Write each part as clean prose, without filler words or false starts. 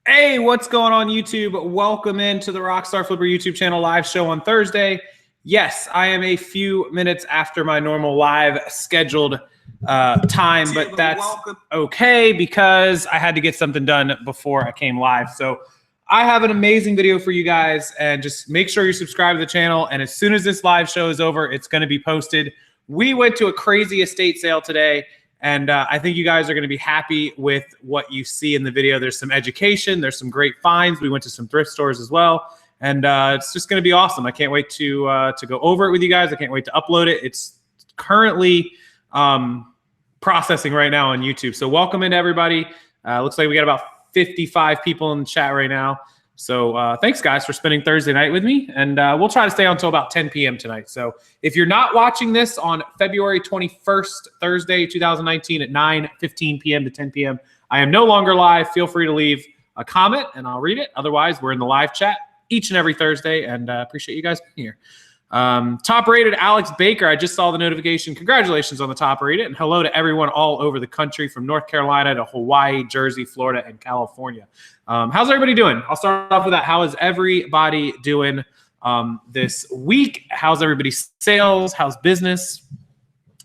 Hey, what's going on YouTube? Welcome into the RockstarFlipper YouTube channel live show on Thursday. Yes, I am a few minutes after my normal live scheduled time, but that's okay because I had to get something done before I came live. So I have an amazing video for you guys, and just make sure you subscribe to the channel. And as soon as this live show is over, it's going to be posted. We went to a crazy estate sale today. And I think you guys are going to be happy with what you see in the video. There's some education. There's some great finds. We went to some thrift stores as well. And it's just going to be awesome. I can't wait to go over it with you guys. I can't wait to upload it. It's currently processing right now on YouTube. So welcome into everybody. Looks like we got about 55 people in the chat right now. So thanks, guys, for spending Thursday night with me. And we'll try to stay on until about 10 p.m. tonight. So if you're not watching this on February 21st, Thursday, 2019 at 9:15 p.m. to 10 p.m., I am no longer live. Feel free to leave a comment, and I'll read it. Otherwise, we're in the live chat each and every Thursday, and appreciate you guys being here. Top rated Alex Baker. I just saw the notification. Congratulations on the top rated, and hello to everyone all over the country from North Carolina to Hawaii, Jersey, Florida, and California. How's everybody doing? I'll start off with that. How is everybody doing this week? How's everybody's sales? How's business?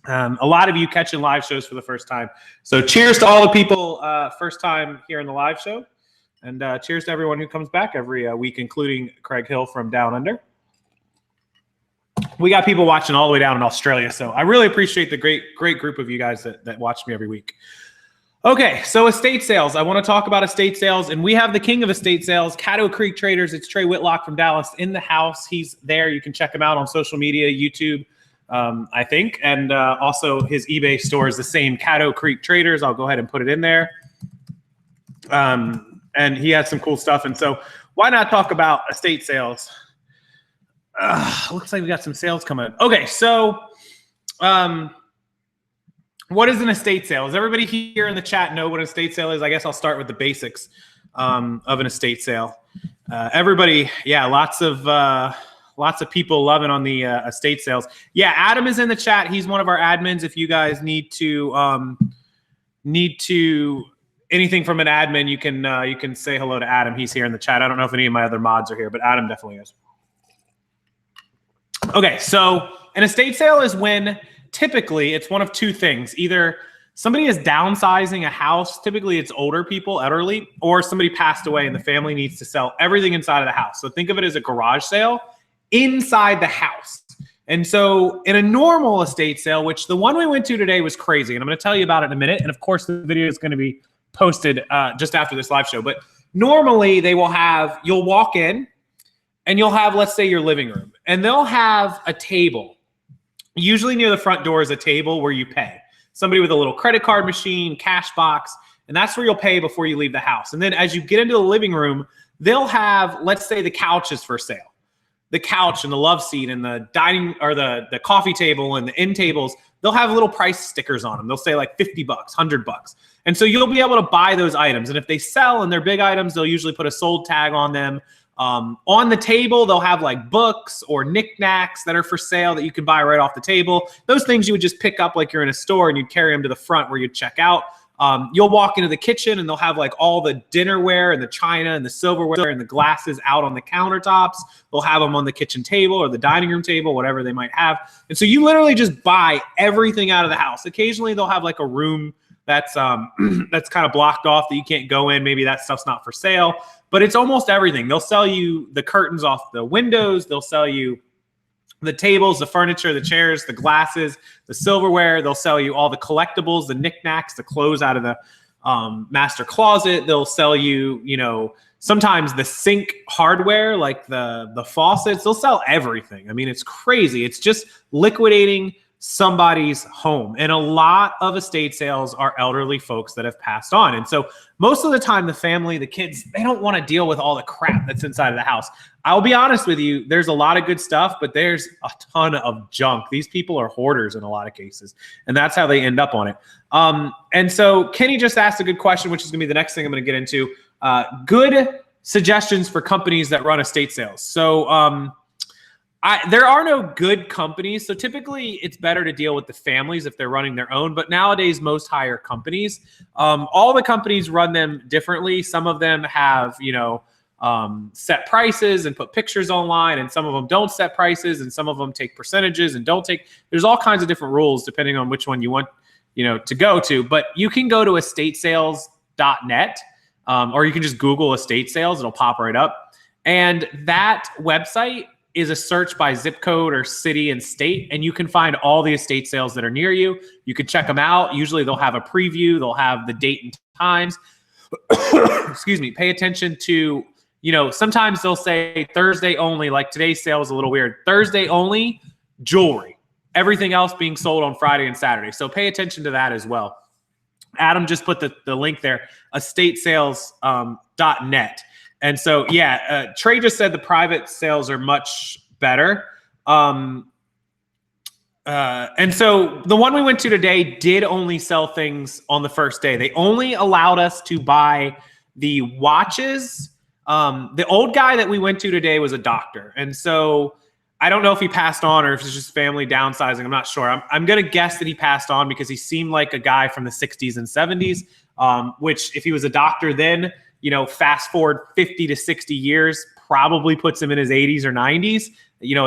A lot of you catching live shows for the first time. So cheers to all the people first time here in the live show. And cheers to everyone who comes back every week, including Craig Hill from Down Under. We got people watching all the way down in Australia. So I really appreciate the great group of you guys that watch me every week. Okay, so estate sales. I want to talk about estate sales, and we have the king of estate sales, Caddo Creek Traders. It's Trey Whitlock from Dallas in the house. He's there. You can check him out on social media, YouTube, I think, and also his eBay store is the same, Caddo Creek Traders. I'll go ahead and put it in there. And he has some cool stuff, and so why not talk about estate sales? Looks like we got some sales coming. Okay, so what is an estate sale? Does everybody here in the chat know what an estate sale is? I guess I'll start with the basics of an estate sale. Everybody, yeah, lots of people loving on the estate sales. Yeah, Adam is in the chat. He's one of our admins. If you guys need anything from an admin, you can say hello to Adam. He's here in the chat. I don't know if any of my other mods are here, but Adam definitely is. Okay, so an estate sale is when typically it's one of two things. Either somebody is downsizing a house, typically it's older people, elderly, or somebody passed away and the family needs to sell everything inside of the house. So think of it as a garage sale inside the house. And so in a normal estate sale, which the one we went to today was crazy, and I'm going to tell you about it in a minute. And of course, the video is going to be posted just after this live show. But normally they will have, you'll walk in and you'll have, let's say, your living room, and they'll have a table. Usually near the front door is a table where you pay. Somebody with a little credit card machine, cash box, and that's where you'll pay before you leave the house. And then as you get into the living room, they'll have, let's say, the couch is for sale. The couch and the love seat and the dining or the coffee table and the end tables, they'll have little price stickers on them. They'll say like $50, $100. And so you'll be able to buy those items. And if they sell and they're big items, they'll usually put a sold tag on them. On the table, they'll have like books or knickknacks that are for sale that you can buy right off the table. Those things you would just pick up like you're in a store, and you'd carry them to the front where you'd check out. You'll walk into the kitchen and they'll have like all the dinnerware and the china and the silverware and the glasses out on the countertops. They'll have them on the kitchen table or the dining room table, whatever they might have. And so you literally just buy everything out of the house. Occasionally they'll have like a room that's that's kind of blocked off that you can't go in. Maybe that stuff's not for sale, but it's almost everything. They'll sell you the curtains off the windows. They'll sell you the tables, the furniture, the chairs, the glasses, the silverware. They'll sell you all the collectibles, the knickknacks, the clothes out of the master closet. They'll sell you, sometimes the sink hardware, like the faucets. They'll sell everything. I mean, it's crazy. It's just liquidating somebody's home. And a lot of estate sales are elderly folks that have passed on. And so most of the time, the family, the kids, they don't want to deal with all the crap that's inside of the house. I'll be honest with you, there's a lot of good stuff, but there's a ton of junk. These people are hoarders in a lot of cases, and that's how they end up on it. And so Kenny just asked a good question, which is gonna be the next thing I'm gonna get into. Good suggestions for companies that run estate sales. So There are no good companies, so typically it's better to deal with the families if they're running their own. But nowadays, most hire companies. All the companies run them differently. Some of them have, set prices and put pictures online, and some of them don't set prices, and some of them take percentages and don't take. There's all kinds of different rules depending on which one you want, to go to. But you can go to estatesales.net, or you can just Google estate sales. It'll pop right up, and that website is a search by zip code or city and state, and you can find all the estate sales that are near you. You can check them out. Usually they'll have a preview. They'll have the date and times. Excuse me. Pay attention to, sometimes they'll say Thursday only, like today's sale is a little weird. Thursday only, jewelry. Everything else being sold on Friday and Saturday. So pay attention to that as well. Adam just put the link there, estatesales.net. And so, Trey just said the private sales are much better. And so the one we went to today did only sell things on the first day. They only allowed us to buy the watches. The old guy that we went to today was a doctor. And so I don't know if he passed on or if it's just family downsizing. I'm not sure. I'm going to guess that he passed on because he seemed like a guy from the 60s and 70s, which if he was a doctor then, fast forward 50 to 60 years, probably puts him in his 80s or 90s,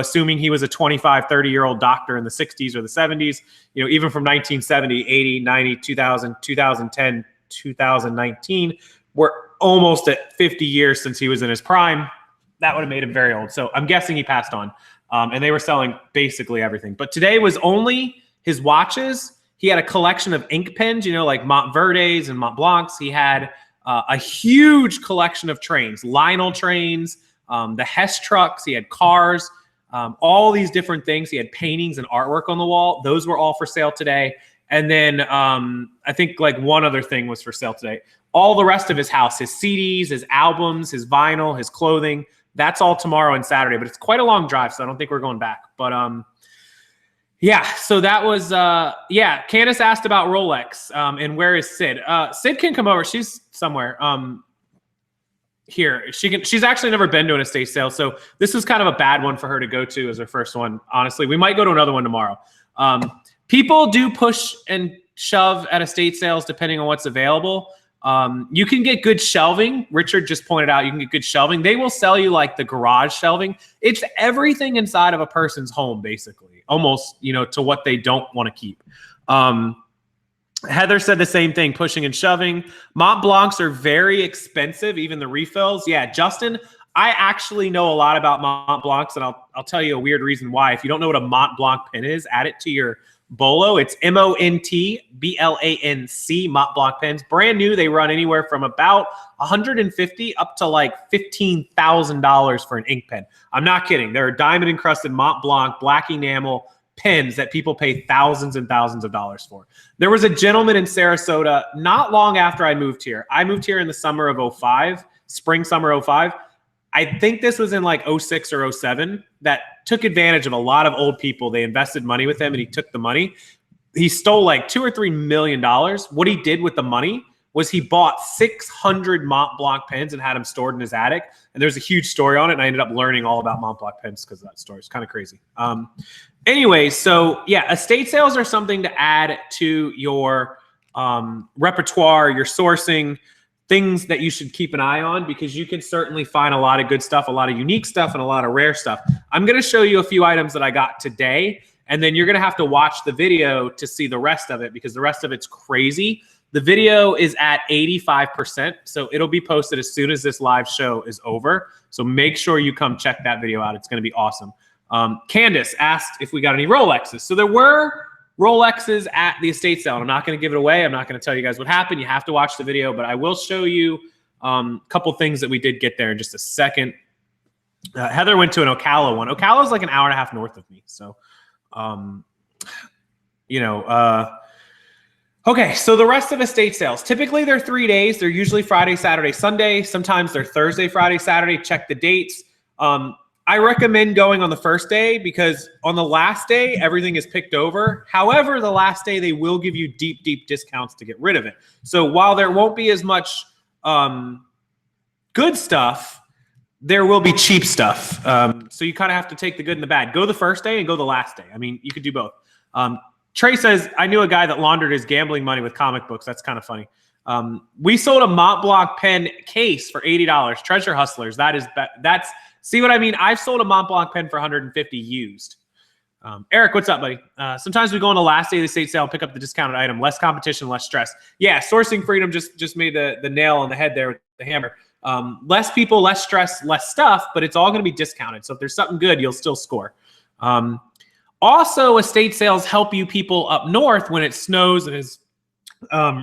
assuming he was a 25, 30-year-old doctor in the 60s or the 70s, even from 1970, 80, 90, 2000, 2010, 2019, we're almost at 50 years since he was in his prime. That would have made him very old. So I'm guessing he passed on. And they were selling basically everything. But today was only his watches. He had a collection of ink pens, like Montverdes and Montblancs. He had a huge collection of trains, Lionel trains, the Hess trucks. He had cars, all these different things. He had paintings and artwork on the wall. Those were all for sale today. And then I think like one other thing was for sale today. All the rest of his house, his CDs, his albums, his vinyl, his clothing, that's all tomorrow and Saturday. But it's quite a long drive, so I don't think we're going back. But so that was, Candace asked about Rolex and where is Sid? Sid can come over. She's somewhere here. She's actually never been to an estate sale. So this is kind of a bad one for her to go to as her first one. Honestly, we might go to another one tomorrow. People do push and shove at estate sales depending on what's available. You can get good shelving. Richard just pointed out you can get good shelving. They will sell you like the garage shelving. It's everything inside of a person's home, basically, almost, to what they don't want to keep. Heather said the same thing, pushing and shoving. Mont Blancs are very expensive, even the refills. Yeah, Justin, I actually know a lot about Mont Blancs, and I'll tell you a weird reason why. If you don't know what a Mont Blanc pen is, add it to your Bolo. It's MONTBLANC, Mont Blanc pens. Brand new. They run anywhere from about $150 up to like $15,000 for an ink pen. I'm not kidding. There are diamond encrusted Mont Blanc black enamel pens that people pay thousands and thousands of dollars for. There was a gentleman in Sarasota not long after I moved here. I moved here in the summer of 05, spring, summer 05. I think this was in like 06 or 07 that took advantage of a lot of old people. They invested money with him and he took the money. He stole like $2 or $3 million. What he did with the money was he bought 600 Mont Blanc pens and had them stored in his attic. And there's a huge story on it. And I ended up learning all about Mont Blanc pens because of that story. It's kind of crazy. Anyway, so yeah, estate sales are something to add to your repertoire, your sourcing, things that you should keep an eye on, because you can certainly find a lot of good stuff, a lot of unique stuff, and a lot of rare stuff. I'm going to show you a few items that I got today, and then you're going to have to watch the video to see the rest of it, because the rest of it's crazy. The video is at 85%, so it'll be posted as soon as this live show is over. So make sure you come check that video out. It's going to be awesome. Candace asked if we got any Rolexes. So there were Rolexes at the estate sale. I'm not going to give it away. I'm not going to tell you guys what happened. You have to watch the video, but I will show you a couple things that we did get there in just a second. Heather went to an Ocala one. Ocala is like an hour and a half north of me. So, okay, so the rest of estate sales, typically they're 3 days. They're usually Friday, Saturday, Sunday. Sometimes they're Thursday, Friday, Saturday. Check the dates. I recommend going on the first day because on the last day, everything is picked over. However, the last day, they will give you deep, deep discounts to get rid of it. So while there won't be as much good stuff, there will be cheap stuff. So you kind of have to take the good and the bad. Go the first day and go the last day. I mean, you could do both. Trey says, I knew a guy that laundered his gambling money with comic books. That's kind of funny. We sold a Mont Blanc pen case for $80. Treasure Hustlers. That's see what I mean? I've sold a Mont Blanc pen for 150 used. Eric, what's up, buddy? Sometimes we go on the last day of the estate sale and pick up the discounted item. Less competition, less stress. Yeah, sourcing freedom just made the nail on the head there with the hammer. Less people, less stress, less stuff, but it's all going to be discounted. So if there's something good, you'll still score. Also, estate sales help you people up north when it snows and is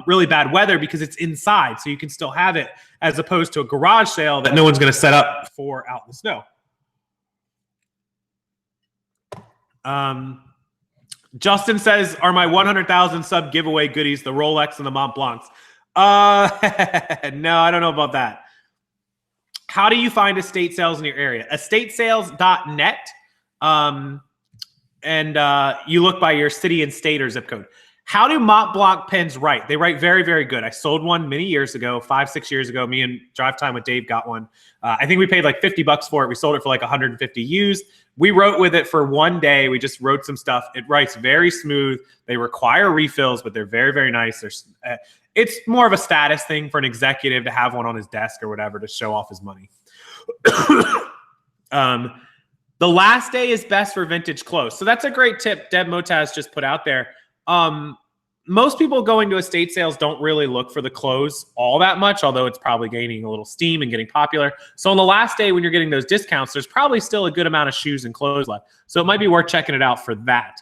really bad weather because it's inside. So you can still have it as opposed to a garage sale that no one's going to set up for out in the snow. Justin says, are my 100,000 sub giveaway goodies the Rolex and the Mont Blancs? No, I don't know about that. How do you find estate sales in your area? Estatesales.net. And you look by your city and state or zip code. How do Mont Blanc pens write? They write very, very good. I sold one many years ago, 5-6 years ago. Me and Drive Time with Dave got one. I think we paid like $50 for it. We sold it for like 150 used. We wrote with it for one day. We just wrote some stuff. It writes very smooth. They require refills, but they're very, very nice. It's more of a status thing for an executive to have one on his desk or whatever to show off his money. The last day is best for vintage clothes. So that's a great tip Deb Motaz just put out there. Most people going to estate sales don't really look for the clothes all that much, although it's probably gaining a little steam and getting popular. So on the last day when you're getting those discounts, there's probably still a good amount of shoes and clothes left. So it might be worth checking it out for that.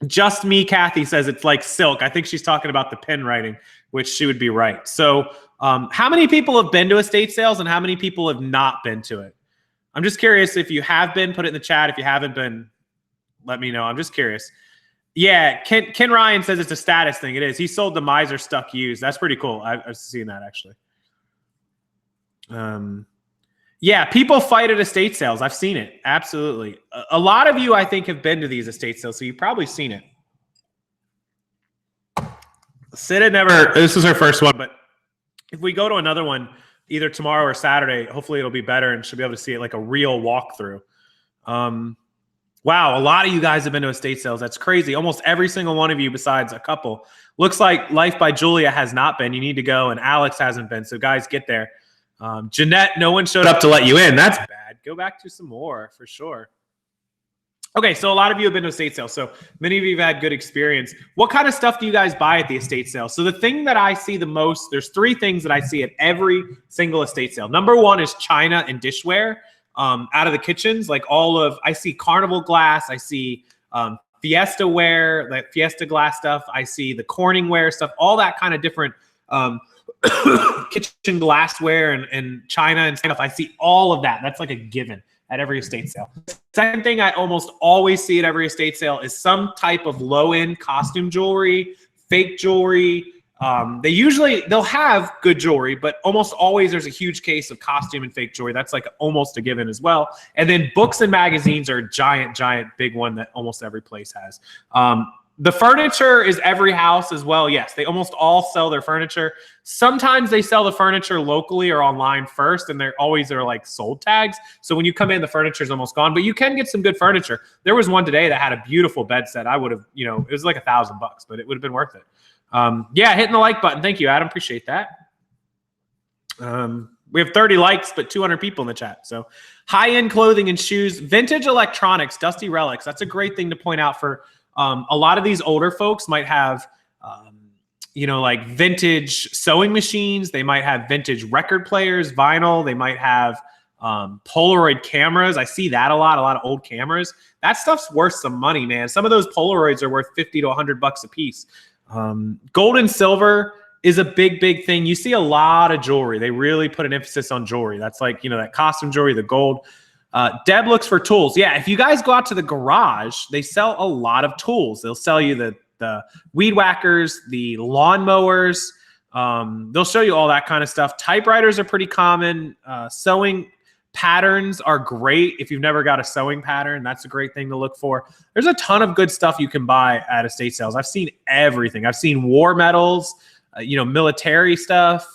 Just Me, Kathy says it's like silk. I think she's talking about the pen writing, which she would be right. So how many people have been to estate sales and how many people have not been to it? I'm just curious if you have been, put it in the chat. If you haven't been, let me know. I'm just curious. Yeah, Ken Ryan says it's a status thing. It is. He sold the Miser stuck used. That's pretty cool. I've seen that actually. Yeah, people fight at estate sales. I've seen it. Absolutely. A lot of you, I think, have been to these estate sales, so you've probably seen it. Sid had never, this is her first one, but if we go to another one, either tomorrow or Saturday, hopefully it'll be better and she'll be able to see it like a real walkthrough. Wow, a lot of you guys have been to estate sales. That's crazy. Almost every single one of you besides a couple. Looks like Life by Julia has not been. You need to go, and Alex hasn't been. So guys, get there. Jeanette, no one showed up to let you in. That's bad. Go back to some more for sure. Okay, so a lot of you have been to estate sales. So many of you have had good experience. What kind of stuff do you guys buy at the estate sale? So the thing that I see the most, there's 3 things that I see at every single estate sale. Number 1 is china and dishware out of the kitchens. Like I see Carnival glass. I see Fiesta ware, like Fiesta glass stuff. I see the Corning ware stuff, all that kind of different kitchen glassware and china and stuff. I see all of that. That's like a given at every estate sale. Second thing I almost always see at every estate sale is some type of low-end costume jewelry, fake jewelry. They'll have good jewelry, but almost always there's a huge case of costume and fake jewelry. That's like almost a given as well. And then books and magazines are a giant, big one that almost every place has. The furniture is every house as well. Yes, they almost all sell their furniture. Sometimes they sell the furniture locally or online first, and they're like sold tags. So when you come in, the furniture is almost gone, but you can get some good furniture. There was one today that had a beautiful bed set. I would have, it was like $1,000, but it would have been worth it. Yeah, hitting the like button. Thank you, Adam. Appreciate that. We have 30 likes, but 200 people in the chat. So high-end clothing and shoes, vintage electronics, dusty relics. That's a great thing to point out for a lot of these older folks might have, like vintage sewing machines. They might have vintage record players, vinyl. They might have Polaroid cameras. I see that a lot of old cameras. That stuff's worth some money, man. Some of those Polaroids are worth $50 to $100 a piece. Gold and silver is a big thing. You see a lot of jewelry. They really put an emphasis on jewelry. That's like, that costume jewelry, the gold. Deb looks for tools. Yeah, if you guys go out to the garage, they sell a lot of tools. They'll sell you the weed whackers, the lawn mowers. They'll show you all that kind of stuff. Typewriters are pretty common. Sewing patterns are great. If you've never got a sewing pattern, that's a great thing to look for. There's a ton of good stuff you can buy at estate sales. I've seen everything. I've seen war medals, military stuff.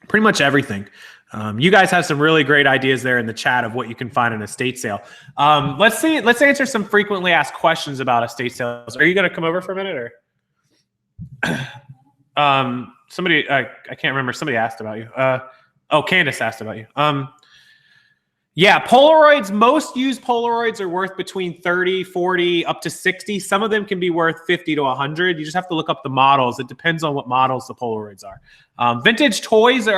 pretty much everything. You guys have some really great ideas there in the chat of what you can find in an estate sale. Let's answer some frequently asked questions about estate sales. Are you going to come over for a minute, or somebody? I can't remember. Somebody asked about you. Candace asked about you. Yeah, Polaroids, most used Polaroids are worth between 30, 40, up to 60. Some of them can be worth 50 to 100. You just have to look up the models. It depends on what models the Polaroids are. Vintage toys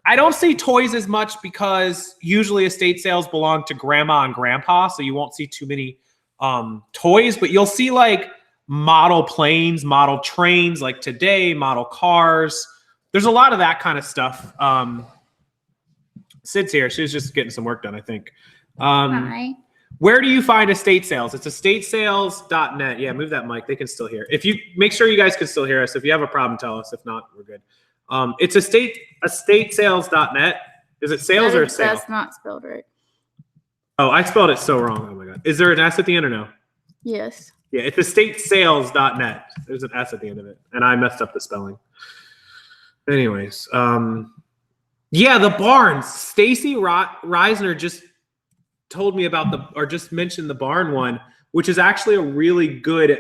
I don't see toys as much because usually estate sales belong to grandma and grandpa, so you won't see too many toys, but you'll see like model planes, model trains like today, model cars. There's a lot of that kind of stuff. Sid's here. She was just getting some work done, I think. Hi. Where do you find estate sales? It's estatesales.net. Yeah, move that mic. They can still hear. If you make sure you guys can still hear us. If you have a problem, tell us. If not, we're good. It's estatesales.net. Is it sales or sale? That's not spelled right. Oh, I spelled it so wrong. Oh my God. Is there an S at the end or no? Yes. Yeah, it's estatesales.net. There's an S at the end of it. And I messed up the spelling. Anyways, yeah, the barns. Stacy Reisner just told me about just mentioned the barn one, which is actually a really good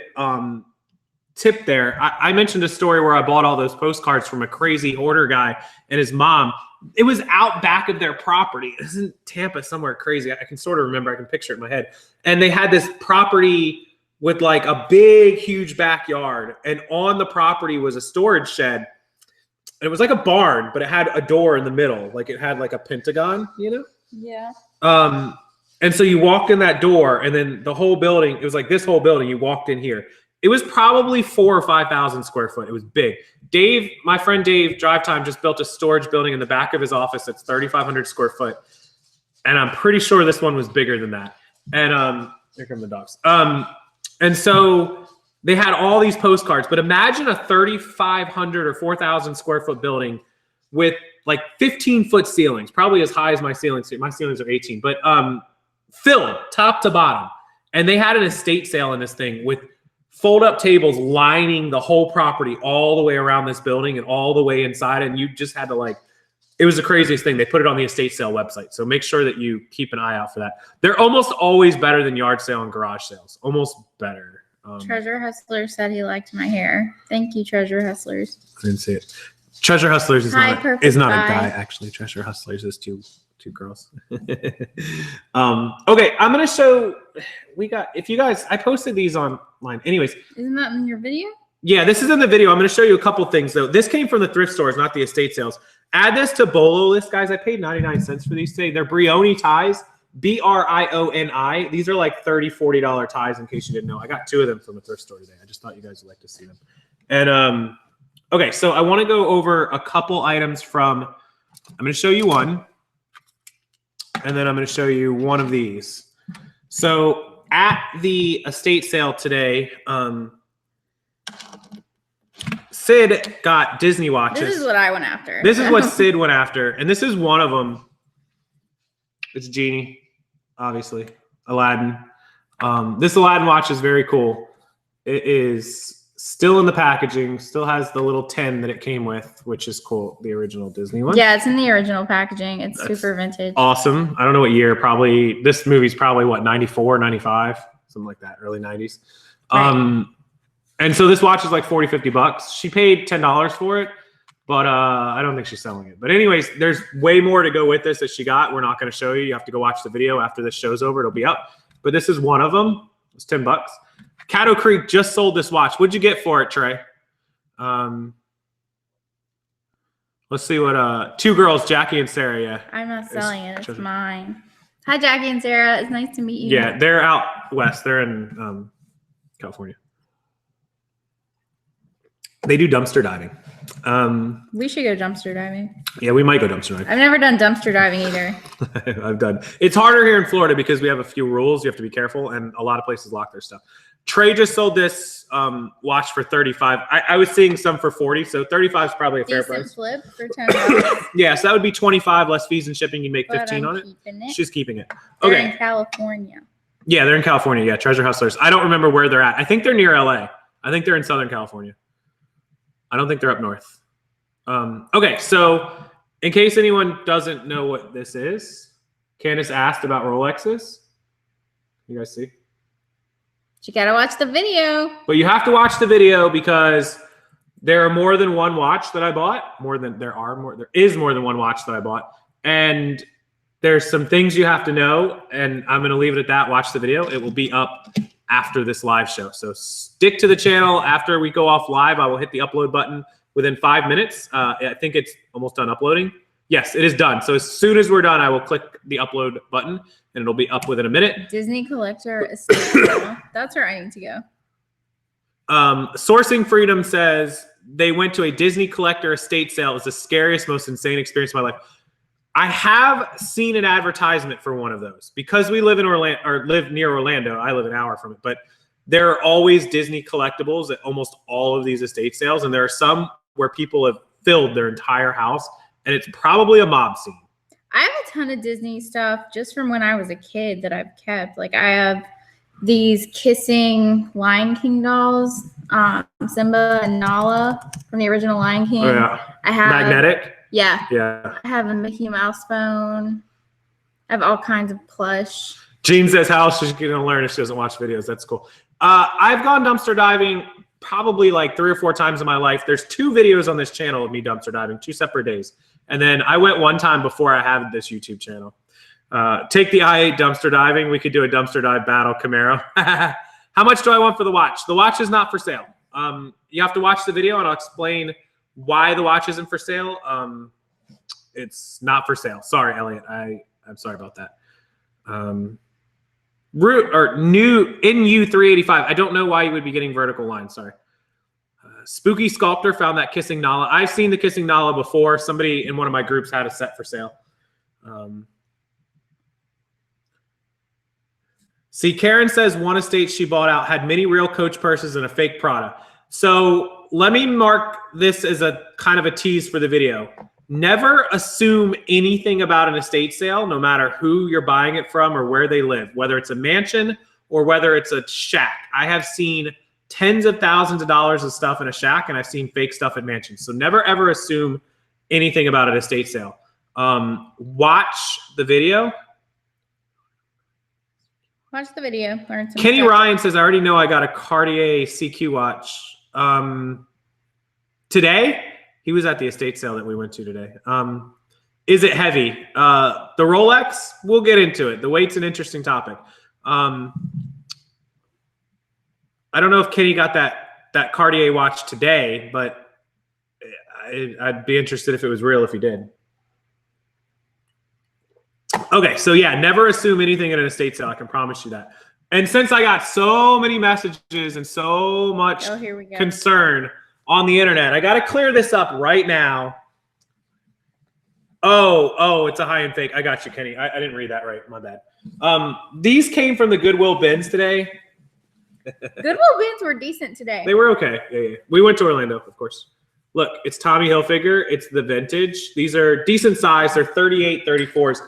tip there. I mentioned a story where I bought all those postcards from a crazy hoarder guy and his mom. It was out back of their property. It was in Tampa somewhere crazy. I can sort of remember. I can picture it in my head. And they had this property with like a big, huge backyard. And on the property was a storage shed. And it was like a barn, but it had a door in the middle. Like it had like a pentagon, you know? Yeah. And so you walked in that door, and then the whole building, it was like this whole building, you walked in here. It was probably 4,000 or 5,000 square foot. It was big. Dave, my friend Dave, Drive Time, just built a storage building in the back of his office that's 3,500 square foot. And I'm pretty sure this one was bigger than that. And here come the dogs. And so they had all these postcards, but imagine a 3,500 or 4,000 square foot building with like 15-foot ceilings, probably as high as my ceilings. My ceilings are 18, but filled top to bottom. And they had an estate sale in this thing with fold-up tables lining the whole property all the way around this building and all the way inside. And you just had to like, it was the craziest thing. They put it on the estate sale website. So make sure that you keep an eye out for that. They're almost always better than yard sale and garage sales. Almost better. Treasure Hustler said he liked my hair. Thank you, Treasure Hustlers. I didn't see it. Treasure Hustlers is not a guy, actually. Treasure Hustlers is two girls. Okay, I'm gonna show. If you guys, I posted these online. Anyways, isn't that in your video? Yeah, this is in the video. I'm gonna show you a couple things though. This came from the thrift stores, not the estate sales. Add this to Bolo Lists, guys. I paid 99 cents for these today. They're Brioni ties. Brioni. These are like $30, $40 ties, in case you didn't know. I got 2 of them from a thrift store today. I just thought you guys would like to see them. And okay, so I want to go over a couple items from. I'm going to show you one, and then I'm going to show you one of these. So at the estate sale today, Sid got Disney watches. This is what I went after. This is what Sid went after, and this is one of them. It's Genie, obviously. Aladdin. This Aladdin watch is very cool. It is still in the packaging, still has the little 10 that it came with, which is cool, the original Disney one. Yeah, it's in the original packaging. It's super vintage. Awesome. I don't know what year, probably, this movie's probably what, 94, 95, something like that, early 90s. Right. And so this watch is like 40, 50 bucks. She paid $10 for it. But I don't think she's selling it. But anyways, there's way more to go with this that she got. We're not going to show you. You have to go watch the video after this show's over. It'll be up. But this is one of them. It's 10 bucks. Caddo Creek just sold this watch. What'd you get for it, Trey? Let's see what 2 girls, Jackie and Sarah. Yeah. I'm not selling it. It's mine. Hi, Jackie and Sarah. It's nice to meet you. Yeah, they're out west. They're in California. They do dumpster diving. We should go dumpster diving. Yeah, we might go dumpster diving. I've never done dumpster diving either. I've done. It's harder here in Florida because we have a few rules. You have to be careful, and a lot of places lock their stuff. Trey just sold this watch for $35. I was seeing some for $40, so $35 is probably a fair price. Flip for $10. Yeah, so that would be $25 less fees and shipping. You make $15 on it. She's keeping it. Okay. They're in California. Yeah, they're in California. Yeah, Treasure Hustlers. I don't remember where they're at. I think they're near LA. I think they're in Southern California. I don't think they're up north. Okay, so In case anyone doesn't know what this is, Candace asked about Rolexes. You guys see? You gotta watch the video. But you have to watch the video because there are more than one watch that I bought. There is more than one watch that I bought. And there's some things you have to know. And I'm going to leave it at that. Watch the video. It will be up after this live show. So stick to the channel. After we go off live, I will hit the upload button within 5 minutes. I think it's almost done uploading. Yes, it is done. So as soon as we're done, I will click the upload button and it'll be up within a minute. Disney Collector Estate Sale. That's where I need to go. Sourcing Freedom says they went to a Disney Collector estate sale. It was the scariest, most insane experience of my life. I have seen an advertisement for one of those because we live in Orlando or live near Orlando. I live an hour from it, but there are always Disney collectibles at almost all of these estate sales. And there are some where people have filled their entire house and it's probably a mob scene. I have a ton of Disney stuff just from when I was a kid that I've kept. Like I have these kissing Lion King dolls, Simba and Nala from the original Lion King. Oh, yeah. I have magnetic. Yeah. Yeah. I have a Mickey Mouse phone. I have all kinds of plush. Jean says, how else is she going to learn if she doesn't watch videos? That's cool. I've gone dumpster diving probably like 3 or 4 times in my life. There's 2 videos on this channel of me dumpster diving, 2 separate days. And then I went one time before I had this YouTube channel. Take the i8 dumpster diving. We could do a dumpster dive battle, Camaro. How much do I want for the watch? The watch is not for sale. You have to watch the video and I'll explain why the watch isn't for sale. It's not for sale. Sorry, Elliot. I'm sorry about that. New NU385. I don't know why you would be getting vertical lines. Sorry. Spooky Sculptor found that Kissing Nala. I've seen the Kissing Nala before. Somebody in one of my groups had a set for sale. See, Karen says one estate she bought out had many real Coach purses and a fake Prada. So let me mark this as a kind of a tease for the video. Never assume anything about an estate sale, no matter who you're buying it from or where they live, whether it's a mansion or whether it's a shack. I have seen tens of thousands of dollars of stuff in a shack, and I've seen fake stuff at mansions. So never, ever assume anything about an estate sale. Watch the video. Watch the video. Learn some Kenny stuff. Ryan says, I already know I got a Cartier CQ watch. Today, he was at the estate sale that we went to today. Is it heavy? The Rolex, we'll get into it. The weight's an interesting topic. I don't know if Kenny got that Cartier watch today, but I'd be interested if it was real if he did. Okay, so yeah, never assume anything at an estate sale. I can promise you that. And since I got so many messages and so much concern on the internet, I got to clear this up right now. Oh, it's a high-end fake. I got you, Kenny. I didn't read that right. My bad. These came from the Goodwill bins today. Goodwill bins were decent today. They were okay. Yeah. We went to Orlando, of course. Look, it's Tommy Hilfiger. It's the vintage. These are decent size. They're 38, 34s.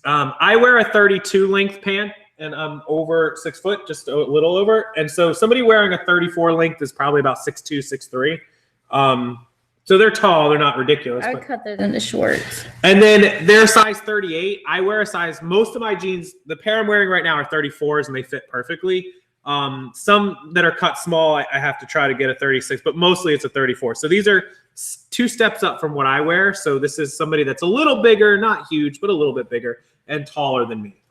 I wear a 32 length pant and I'm over 6 foot, just a little over. And so somebody wearing a 34 length is probably about 6'2", 6'3". So they're tall. They're not ridiculous. I would cut those into shorts. And then they're size 38. I wear a size, most of my jeans, the pair I'm wearing right now are 34s and they fit perfectly. Some that are cut small, I have to try to get a 36, but mostly it's a 34. So these are 2 steps up from what I wear. So this is somebody that's a little bigger, not huge, but a little bit bigger and taller than me.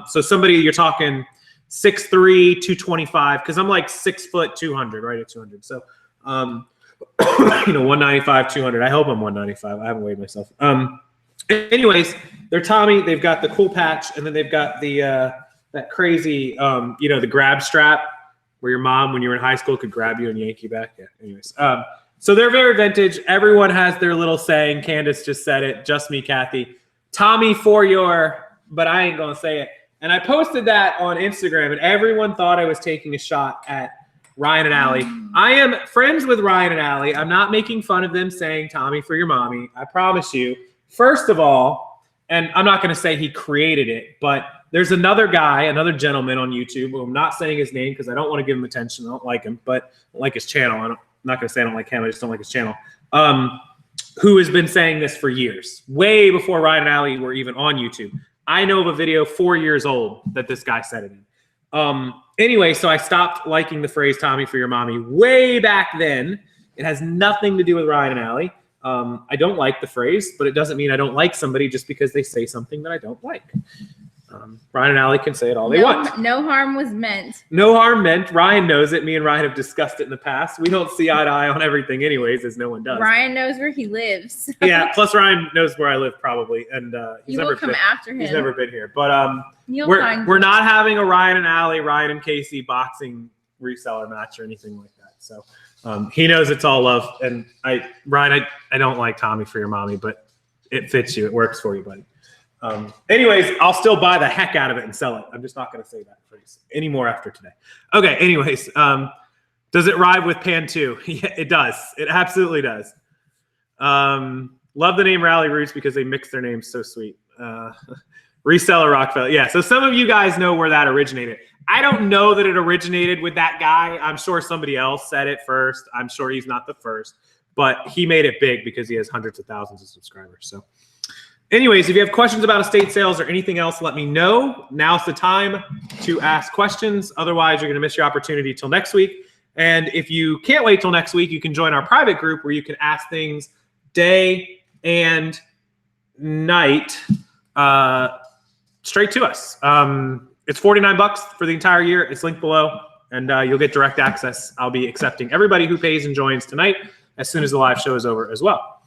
So somebody you're talking 6'3", 225, because I'm like 6 foot 200, right at 200. So, 195, 200. I hope I'm 195. I haven't weighed myself. Anyways, they're Tommy. They've got the cool patch, and then they've got the that crazy, the grab strap where your mom, when you were in high school, could grab you and yank you back. Yeah. Anyways, so they're very vintage. Everyone has their little saying. Candace just said it. Just me, Kathy. Tommy for your, but I ain't gonna say it. And I posted that on Instagram, and everyone thought I was taking a shot at Ryan and Allie. I am friends with Ryan and Allie. I'm not making fun of them saying Tommy for your mommy. I promise you. First of all, and I'm not going to say he created it, but there's another guy, another gentleman on YouTube who I'm not saying his name because I don't want to give him attention. I don't like him, but I like his channel. I'm not going to say I don't like him. I just don't like his channel. who has been saying this for years, way before Ryan and Allie were even on YouTube. I know of a video 4 years old that this guy said it in. Anyway, so I stopped liking the phrase Tommy for your mommy way back then. It has nothing to do with Ryan and Allie. I don't like the phrase, but it doesn't mean I don't like somebody just because they say something that I don't like. Ryan and Allie can say it all they want. No harm was meant. No harm meant. Ryan knows it. Me and Ryan have discussed it in the past. We don't see eye to eye on everything anyways, as no one does. Ryan knows where he lives. Yeah, plus Ryan knows where I live probably. And he's never come after him. He's never been here. But we're not having a Ryan and Allie, Ryan and Casey boxing reseller match or anything like that. So he knows it's all love. And Ryan, I don't like Tommy for your mommy, but it fits you. It works for you, buddy. Anyways, I'll still buy the heck out of it and sell it. I'm just not going to say that phrase anymore after today. Okay. Anyways, does it rhyme with Pan 2? Yeah, it does. It absolutely does. Love the name Rally Roots because they mix their names so sweet. Reseller Rockefeller. Yeah. So some of you guys know where that originated. I don't know that it originated with that guy. I'm sure somebody else said it first. I'm sure he's not the first, but he made it big because he has hundreds of thousands of subscribers. So anyways, if you have questions about estate sales or anything else, let me know. Now's the time to ask questions. Otherwise, you're going to miss your opportunity till next week. And if you can't wait till next week, you can join our private group where you can ask things day and night straight to us. It's $49 for the entire year. It's linked below, and you'll get direct access. I'll be accepting everybody who pays and joins tonight as soon as the live show is over as well.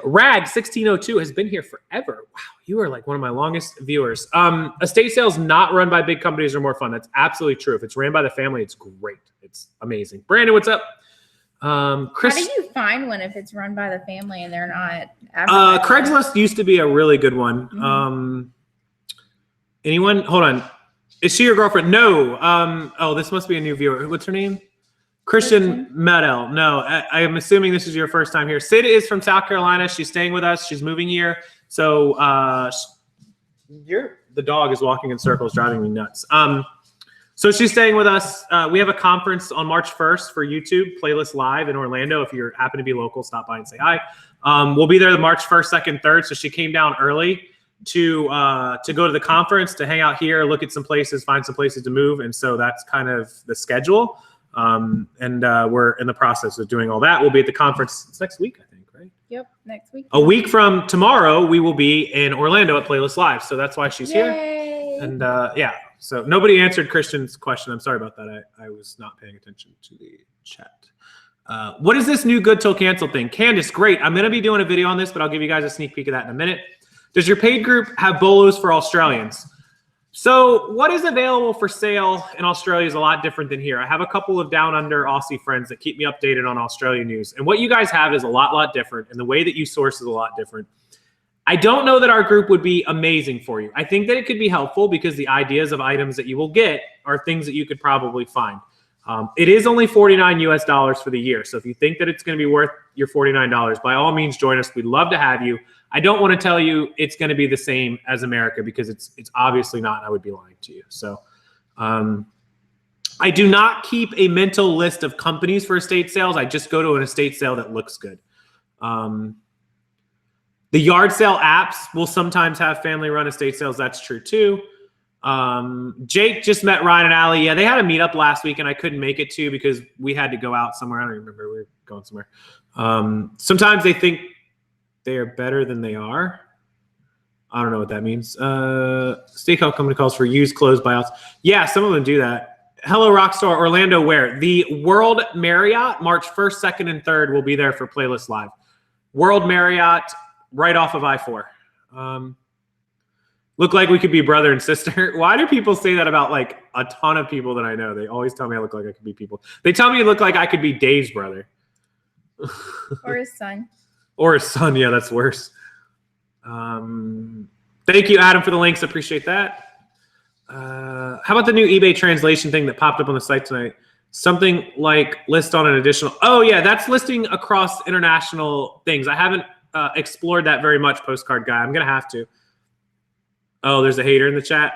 Rag1602 has been here forever. Wow, you are like one of my longest viewers. Estate sales not run by big companies are more fun. That's absolutely true. If it's ran by the family, it's great. It's amazing. Brandon, what's up? Chris, how do you find one if it's run by the family and they're not? Craigslist used to be a really good one. Mm-hmm. Anyone? Hold on. Is she your girlfriend? No. Oh, this must be a new viewer. What's her name? Christian Medel. No, I am assuming this is your first time here. Sid is from South Carolina. She's staying with us. She's moving here. So the dog is walking in circles, driving me nuts. So she's staying with us. We have a conference on March 1st for YouTube, Playlist Live in Orlando. If you happen to be local, stop by and say hi. We'll be there the March 1st, 2nd, 3rd. So she came down early to go to the conference, to hang out here, look at some places, find some places to move. And so that's kind of the schedule. We're in the process of doing all that. We'll be at the conference. It's next week, I think, right? Yep, next week. A week from tomorrow, we will be in Orlando at Playlist Live. So that's why she's here. And yeah, so nobody answered Christian's question. I'm sorry about that. I was not paying attention to the chat. What is this new good till cancel thing? Candace, great. I'm going to be doing a video on this, but I'll give you guys a sneak peek of that in a minute. Does your paid group have bolos for Australians? So what is available for sale in Australia is a lot different than here. I have a couple of down under Aussie friends that keep me updated on Australian news. And what you guys have is a lot different. And the way that you source is a lot different. I don't know that our group would be amazing for you. I think that it could be helpful because the ideas of items that you will get are things that you could probably find. It is only $49 US for the year. So if you think that it's going to be worth your $49, by all means, join us. We'd love to have you. I don't want to tell you it's going to be the same as America because it's obviously not, and I would be lying to you. So I do not keep a mental list of companies for estate sales. I just go to an estate sale that looks good. The yard sale apps will sometimes have family-run estate sales. That's true too. Jake just met Ryan and Allie. Yeah, they had a meetup last week, and I couldn't make it too because we had to go out somewhere. I don't remember. We were going somewhere. Sometimes they think they are better than they are. I don't know what that means. Steakhouse company calls for used clothes buyouts. Yeah, some of them do that. Hello, Rockstar Orlando. Where? The World Marriott, March 1st, 2nd, and 3rd will be there for Playlist Live. World Marriott, right off of I-4. Look like we could be brother and sister. Why do people say that about like a ton of people that I know? They always tell me I look like I could be people. They tell me I look like I could be Dave's brother. Or his son. Or his son. Yeah, that's worse. Thank you, Adam, for the links. Appreciate that. How about the new eBay translation thing that popped up on the site tonight? Something like list on an additional. Oh, yeah, that's listing across international things. I haven't explored that very much, Postcard Guy. I'm going to have to. Oh, there's a hater in the chat.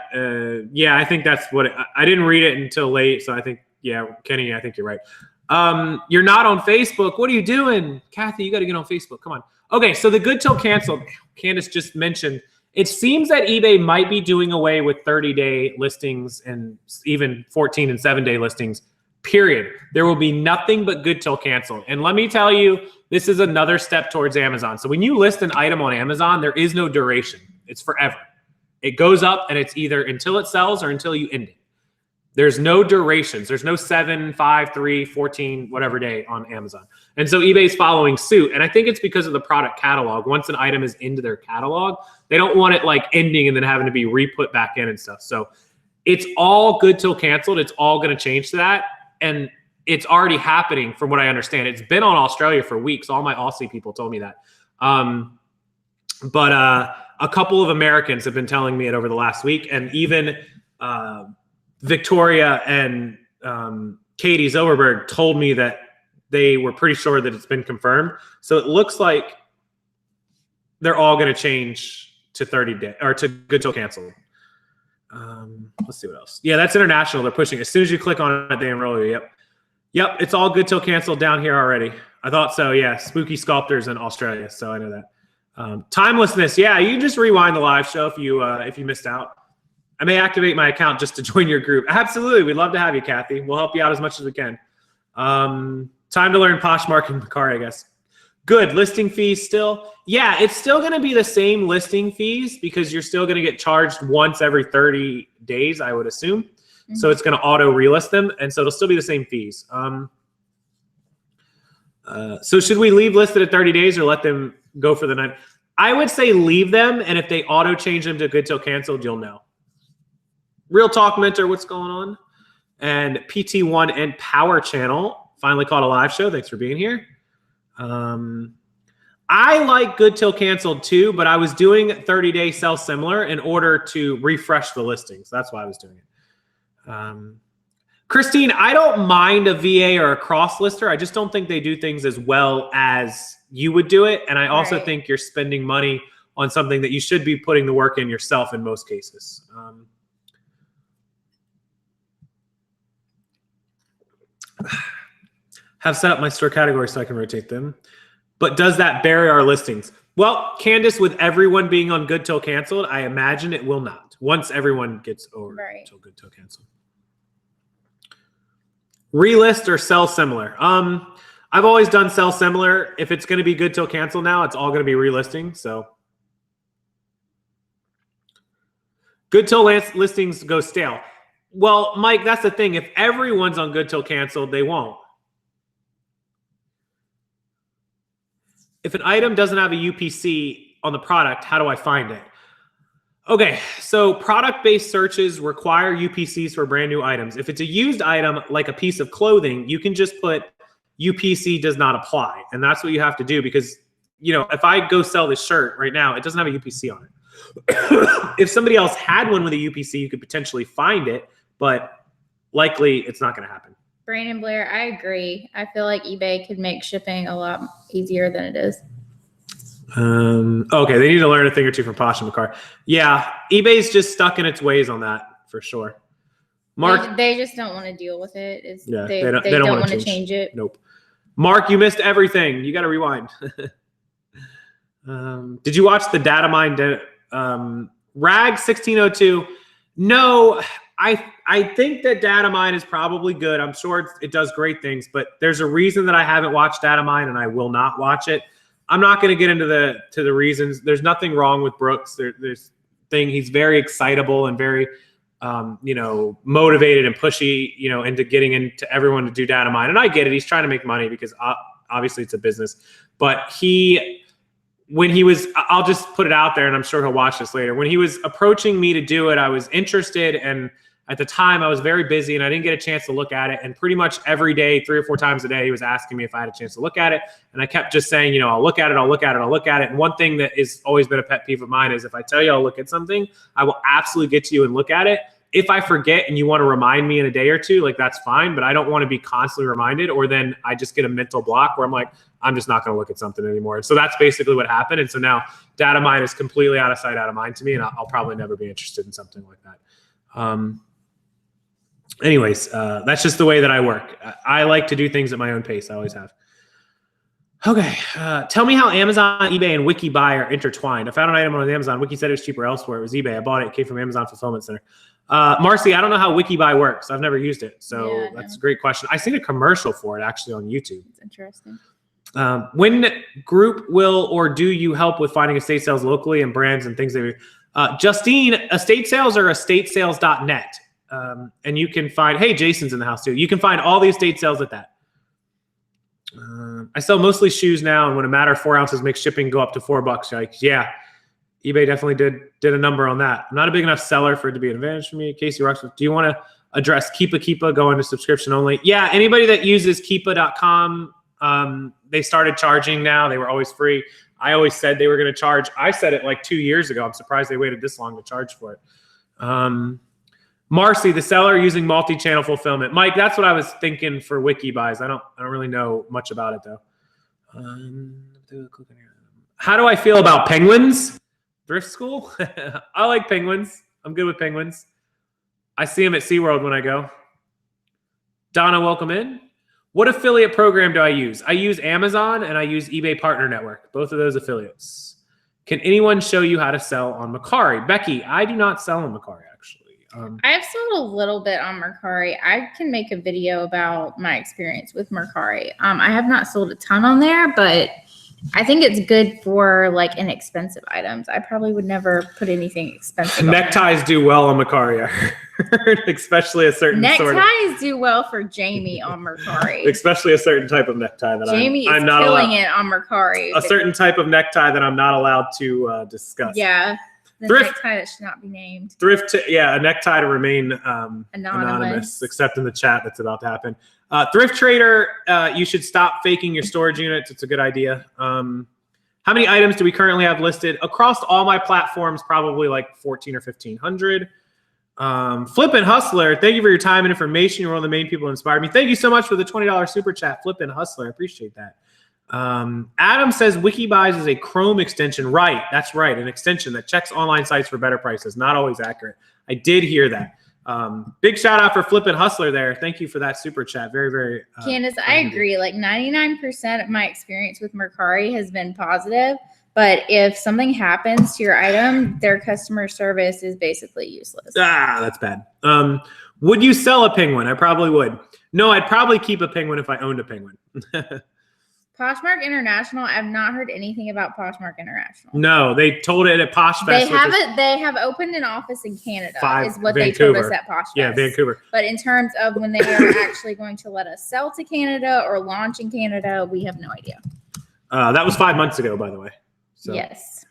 Yeah, I think that's what I didn't read it until late. So I think, yeah, Kenny, I think you're right. You're not on Facebook. What are you doing? Kathy, you got to get on Facebook. Come on. Okay, so the good till canceled. Candace just mentioned, it seems that eBay might be doing away with 30-day listings and even 14 and 7-day listings, period. There will be nothing but good till canceled. And let me tell you, this is another step towards Amazon. So when you list an item on Amazon, there is no duration. It's forever. It goes up and it's either until it sells or until you end it. There's no durations. There's no 7, 5, 3, 14, whatever day on Amazon. And so eBay's following suit. And I think it's because of the product catalog. Once an item is into their catalog, they don't want it like ending and then having to be re-put back in and stuff. So it's all good till canceled. It's all going to change to that. And it's already happening from what I understand. It's been on Australia for weeks. All my Aussie people told me that. But a couple of Americans have been telling me it over the last week. And even Victoria and Katie Zilberberg told me that they were pretty sure that it's been confirmed. So it looks like they're all going to change to 30 day or to good till canceled. Let's see what else. Yeah, that's international. They're pushing. As soon as you click on it, they enroll you. Yep. It's all good till canceled down here already. I thought so. Yeah. Spooky Sculptors in Australia. So I know that. Timelessness. Yeah. You can just rewind the live show if you missed out. I may activate my account just to join your group. Absolutely. We'd love to have you, Kathy. We'll help you out as much as we can. Time to learn Poshmark and Mercari, I guess. Good. Listing fees still. Yeah, it's still going to be the same listing fees because you're still going to get charged once every 30 days, I would assume. Mm-hmm. So it's going to auto relist them. And so it'll still be the same fees. So should we leave listed at 30 days or let them go for the night? I would say leave them. And if they auto change them to good till canceled, you'll know. Real Talk Mentor, what's going on? And PT1 and Power Channel finally caught a live show. Thanks for being here. I like good till canceled too, but I was doing 30-day sell similar in order to refresh the listings. That's why I was doing it. Christine, I don't mind a VA or a cross lister. I just don't think they do things as well as you would do it. And I also think you're spending money on something that you should be putting the work in yourself in most cases. Have set up my store category so I can rotate them. But does that bury our listings? Well, Candace, with everyone being on good till canceled, I imagine it will not. Once everyone gets over till good till canceled. Relist or sell similar? I've always done sell similar. If it's going to be good till cancel now, it's all going to be relisting. So good till listings go stale. Well, Mike, that's the thing. If everyone's on good till canceled, they won't. If an item doesn't have a UPC on the product, how do I find it? Okay, so product-based searches require UPCs for brand new items. If it's a used item, like a piece of clothing, you can just put UPC does not apply. And that's what you have to do because, you know, if I go sell this shirt right now, it doesn't have a UPC on it. If somebody else had one with a UPC, you could potentially find it, but likely it's not going to happen. Brandon Blair, I agree. I feel like eBay could make shipping a lot easier than it is. Okay, they need to learn a thing or two from Posh and Mercari. Yeah, eBay's just stuck in its ways on that for sure. Mark, they just don't want to deal with it. They don't want to change it. Nope. Mark, you missed everything. You got to rewind. Did you watch the data mine? RAG 1602? No, I think that data mine is probably good. I'm sure it does great things, but there's a reason that I haven't watched data mine and I will not watch it. I'm not going to get into the reasons. There's nothing wrong with Brooks. He's very excitable and very motivated and pushy, into getting into everyone to do data mine. And I get it. He's trying to make money because obviously it's a business. But I'll just put it out there and I'm sure he'll watch this later. When he was approaching me to do it, I was interested. And at the time I was very busy and I didn't get a chance to look at it. And pretty much every day, 3 or 4 times a day, he was asking me if I had a chance to look at it. And I kept just saying, I'll look at it, I'll look at it, I'll look at it. And one thing that has always been a pet peeve of mine is if I tell you I'll look at something, I will absolutely get to you and look at it. If I forget and you want to remind me in a day or two, that's fine, but I don't want to be constantly reminded, or then I just get a mental block where I'm like, I'm just not going to look at something anymore. So that's basically what happened. And so now data mine is completely out of sight, out of mind to me, and I'll probably never be interested in something like that. anyways, that's just the way that I work. I like to do things at my own pace. I always have. Okay. Tell me how Amazon, eBay, and Wiki buy are intertwined. I found an item on Amazon. Wiki said it was cheaper elsewhere. It was eBay. I bought it. It came from Amazon Fulfillment Center. Marcy, I don't know how Wiki buy works. I've never used it. So that's a great question. I seen a commercial for it actually on YouTube. It's interesting. When group will or do you help with finding estate sales locally and brands and things that Justine, estate sales are estatesales.net. And you can find, hey, Jason's in the house too. You can find all the estate sales at that. I sell mostly shoes now, and when a matter of 4 ounces makes shipping go up to $4, like, yeah, eBay definitely did a number on that. I'm not a big enough seller for it to be an advantage for me. Casey Rocks, do you want to address Keepa going to subscription only? Yeah, anybody that uses Keepa.com, they started charging now. They were always free. I always said they were going to charge. I said it like 2 years ago. I'm surprised they waited this long to charge for it. Marcy, the seller using multi-channel fulfillment. Mike, that's what I was thinking for Wiki buys. I don't really know much about it though. How do I feel about penguins? Thrift school? I like penguins. I'm good with penguins. I see them at SeaWorld when I go. Donna, welcome in. What affiliate program do I use? I use Amazon and I use eBay Partner Network, both of those affiliates. Can anyone show you how to sell on Mercari? Becky, I do not sell on Mercari, actually. I have sold a little bit on Mercari. I can make a video about my experience with Mercari. I have not sold a ton on there, but I think it's good for like inexpensive items. I probably would never put anything expensive on Neckties do well on Mercari, I heard. Especially a certain sort of. Neckties do well for Jamie on Mercari. Especially a certain type of necktie that Jamie I'm is not killing allowed, it on Mercari. A certain type of necktie that I'm not allowed to discuss. Yeah. The necktie that should not be named. A necktie to remain anonymous, except in the chat that's about to happen. Thrift Trader, you should stop faking your storage units. It's a good idea. How many items do we currently have listed? Across all my platforms, probably like 14 or 1,500. Flippin' Hustler, thank you for your time and information. You're one of the main people who inspired me. Thank you so much for the $20 super chat. Flippin' Hustler, I appreciate that. Adam says Wikibuys is a Chrome extension. Right, that's right. An extension that checks online sites for better prices. Not always accurate. I did hear that. Big shout out for Flippin' Hustler there. Thank you for that super chat. Very, very. Candace, I agree. Like 99% of my experience with Mercari has been positive. But if something happens to your item, their customer service is basically useless. That's bad. Would you sell a penguin? I probably would. No, I'd probably keep a penguin if I owned a penguin. Poshmark International. I've not heard anything about Poshmark International. No, they told it at Posh Fest. They have opened an office in Canada. Is what Vancouver. they told us at Posh Fest. Yeah, Vancouver. But in terms of when they are actually going to let us sell to Canada or launch in Canada, we have no idea. That was 5 months ago, by the way. So. Yes.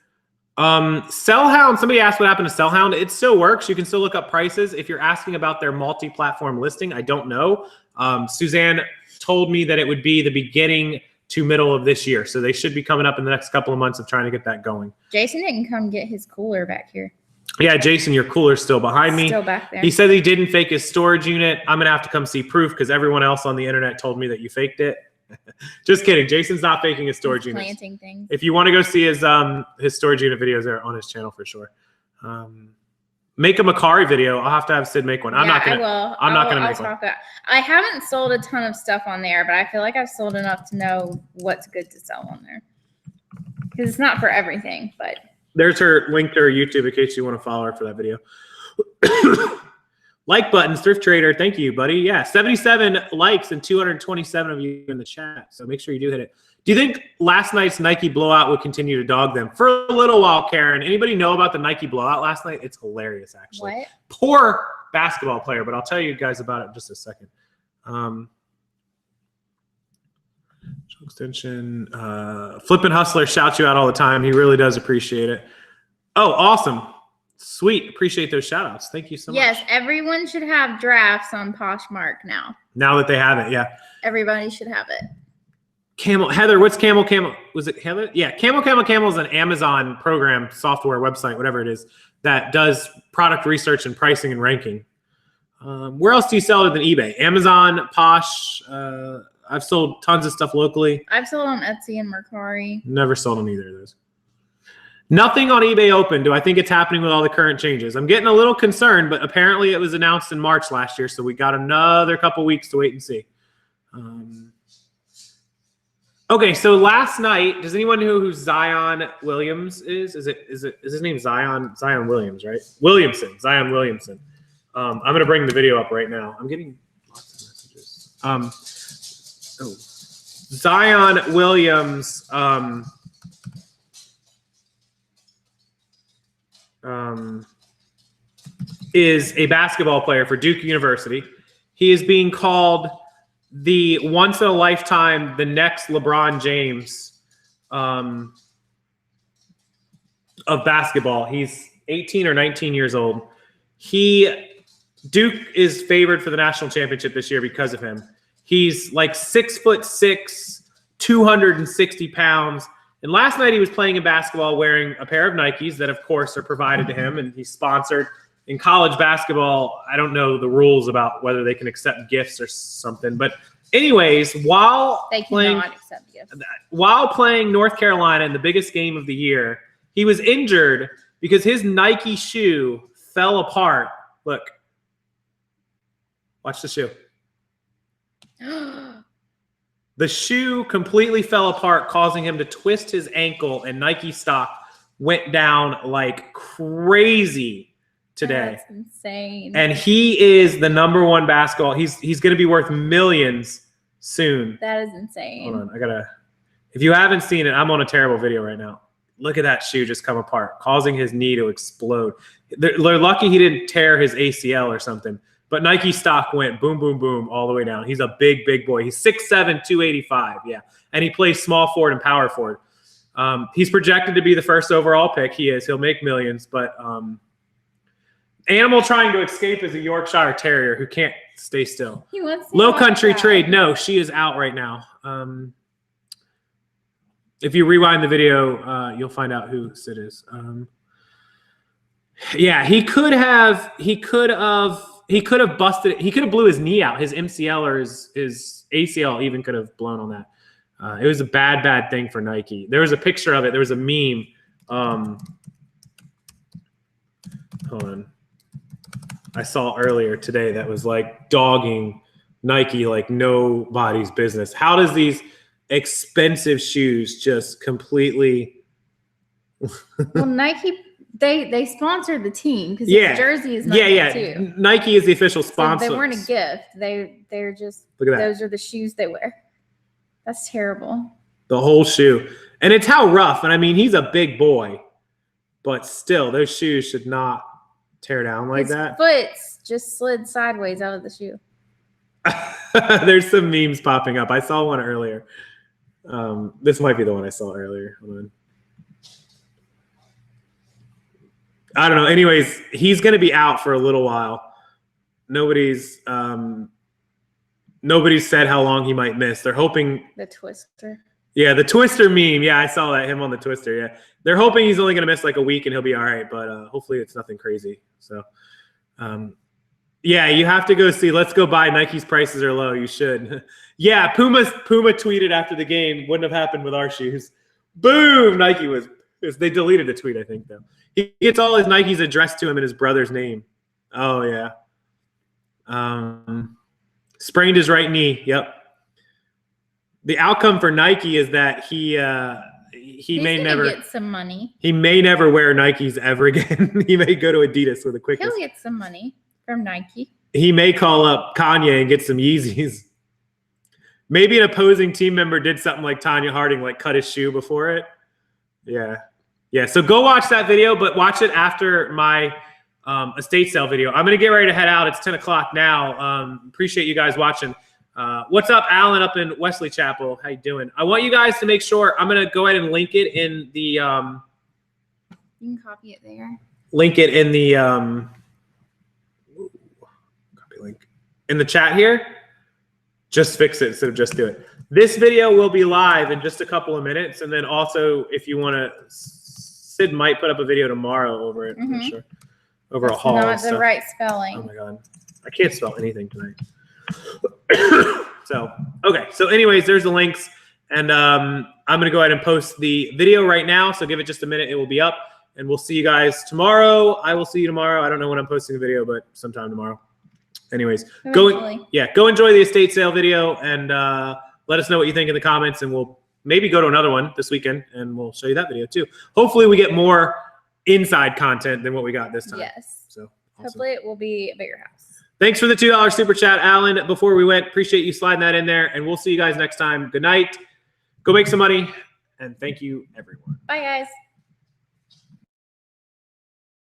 Sellhound. Somebody asked what happened to Sellhound. It still works. You can still look up prices. If you're asking about their multi-platform listing, I don't know. Suzanne told me that it would be the beginning to middle of this year. So they should be coming up in the next couple of months of trying to get that going. Jason didn't come get his cooler back here. Yeah, Jason, your cooler's still behind me. Still back there. He said he didn't fake his storage unit. I'm going to have to come see proof because everyone else on the internet told me that you faked it. Just kidding. Jason's not faking his storage unit. Planting things. If you want to go see his storage unit videos, they're on his channel for sure. Make a Mercari video. I'll have to have Sid make one. I'm not gonna make one. I haven't sold a ton of stuff on there, but I feel like I've sold enough to know what's good to sell on there. Because it's not for everything, but there's her link to her YouTube in case you want to follow her for that video. Like buttons, Thrift Trader. Thank you, buddy. Yeah, 77 likes and 227 of you in the chat. So make sure you do hit it. Do you think last night's Nike blowout would continue to dog them? For a little while, Karen. Anybody know about the Nike blowout last night? It's hilarious, actually. What? Poor basketball player, but I'll tell you guys about it in just a second. Extension. Flippin' Hustler shouts you out all the time. He really does appreciate it. Oh, awesome. Sweet. Appreciate those shout outs. Thank you so much. Yes, everyone should have drafts on Poshmark now. Now that they have it, yeah. Everybody should have it. Camel. Heather, what's Camel? Was it Heather? Yeah, Camel is an Amazon program, software, website, whatever it is, that does product research and pricing and ranking. Where else do you sell it than eBay? Amazon, Posh. I've sold tons of stuff locally. I've sold on Etsy and Mercari. Never sold on either of those. Nothing on eBay Open. Do I think it's happening with all the current changes? I'm getting a little concerned, but apparently it was announced in March last year, so we got another couple weeks to wait and see. Okay, so last night, does anyone know who Zion Williams is? Is his name Zion Williams, right? Zion Williamson. I'm gonna bring the video up right now. I'm getting lots of messages. Zion Williams is a basketball player for Duke University. He is being called the once in a lifetime, the next LeBron James of basketball. He's 18 or 19 years old. Duke is favored for the national championship this year because of him. He's like 6'6", 260 pounds. And last night he was playing in basketball wearing a pair of Nikes that, of course, are provided to him, and he's sponsored. In college basketball, I don't know the rules about whether they can accept gifts or something. But anyways, while playing North Carolina in the biggest game of the year, he was injured because his Nike shoe fell apart. Look. Watch the shoe. The shoe completely fell apart, causing him to twist his ankle, and Nike stock went down like crazy today. That's insane. And he is the #1 basketball. He's going to be worth millions soon. That is insane. Hold on, if you haven't seen it, I'm on a terrible video right now. Look at that shoe just come apart, causing his knee to explode. They're lucky he didn't tear his ACL or something. But Nike stock went boom, boom, boom all the way down. He's a big, big boy. He's 6'7", 285, yeah. And he plays small forward and power forward. He's projected to be the first overall pick. He is. He'll make millions. But animal trying to escape is a Yorkshire Terrier who can't stay still. He wants to Low country trade. No, she is out right now. If you rewind the video, you'll find out who Sid is. Yeah, he could have busted it. He could have blew his knee out. His MCL or his ACL even could have blown on that. It was a bad thing for Nike. There was a picture of it. There was a meme. Hold on. I saw earlier today that was like dogging Nike like nobody's business. How does these expensive shoes just completely Well, Nike they sponsored the team because his jersey is Nike too. Nike is the official sponsor. So they weren't a gift. They're just look at that. Those are the shoes they wear. That's terrible. The whole shoe. And it's how rough. And I mean, he's a big boy, but still, those shoes should not tear down like that. His foot just slid sideways out of the shoe. There's some memes popping up. I saw one earlier. This might be the one I saw earlier. Hold on. I don't know. Anyways, he's going to be out for a little while. Nobody's said how long he might miss. They're hoping the Twister. Yeah, the Twister meme. Yeah, I saw that, him on the Twister. Yeah, they're hoping he's only going to miss like a week and he'll be all right. But hopefully it's nothing crazy. So, yeah, you have to go see. Let's go buy. Nike's prices are low. You should. Yeah, Puma tweeted after the game. Wouldn't have happened with our shoes. Boom. Nike was. They deleted the tweet, I think, though. He gets all his Nikes addressed to him in his brother's name. Oh, yeah. Sprained his right knee. Yep. The outcome for Nike is that he may never get some money. He may never wear Nikes ever again. He may go to Adidas with a quickness. He'll get some money from Nike. He may call up Kanye and get some Yeezys. Maybe an opposing team member did something like Tanya Harding, like cut his shoe before it. Yeah. Yeah, so go watch that video, but watch it after my estate sale video. I'm going to get ready to head out. It's 10 o'clock now. Appreciate you guys watching. What's up, Alan, up in Wesley Chapel? How you doing? I want you guys to make sure. I'm going to go ahead and link it in the you can copy it there. Link it in the copy link in the chat here. Just fix it instead of just do it. This video will be live in just a couple of minutes, and then also if you want to, Sid might put up a video tomorrow over it. I'm not sure. Over a haul. Not the right spelling. Oh my god, I can't spell anything tonight. So okay. So anyways, there's the links. And I'm going to go ahead and post the video right now. So give it just a minute. It will be up. And we'll see you guys tomorrow. I will see you tomorrow. I don't know when I'm posting the video, but sometime tomorrow. Anyways, go enjoy the estate sale video and let us know what you think in the comments. And we'll maybe go to another one this weekend and we'll show you that video too. Hopefully we get more inside content than what we got this time. Yes. So awesome. Hopefully it will be a bigger house. Thanks for the $2 super chat, Alan. Before we went, appreciate you sliding that in there. And we'll see you guys next time. Good night. Go make some money. And thank you, everyone. Bye, guys.